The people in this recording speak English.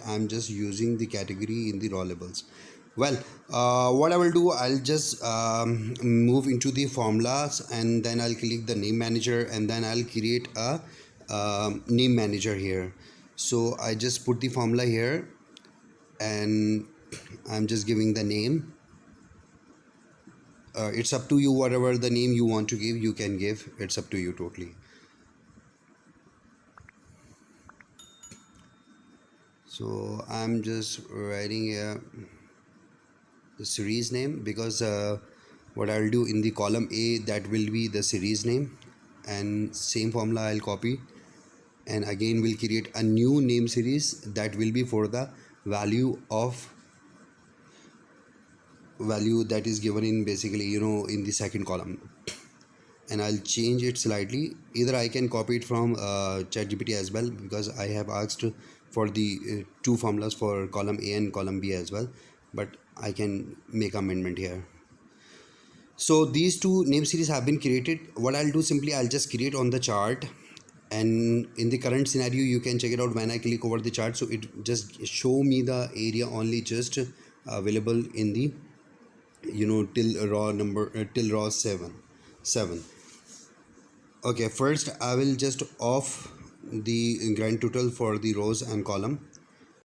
I'm just using the category in the raw labels. Well, what I will do, I'll just move into the formulas, and then I'll click the name manager, and then I'll create a name manager here. So I just put the formula here, and I'm just giving the name. It's up to you, whatever the name you want to give, you can give. It's up to you totally. So I'm just writing the series name, because what I'll do in the column A, that will be the series name, and same formula I'll copy, and again we'll create a new name series that will be for the value that is given in, basically, in the second column. And I'll change it slightly. Either I can copy it from ChatGPT as well, because I have asked for the two formulas for column A and column B as well, but I can make amendment here. So these two name series have been created. What I'll do, simply I'll just create on the chart, and in the current scenario you can check it out when I click over the chart. So it just show me the area only just available in the till raw number till raw 7. Okay, first I will just off the grand total for the rows and column.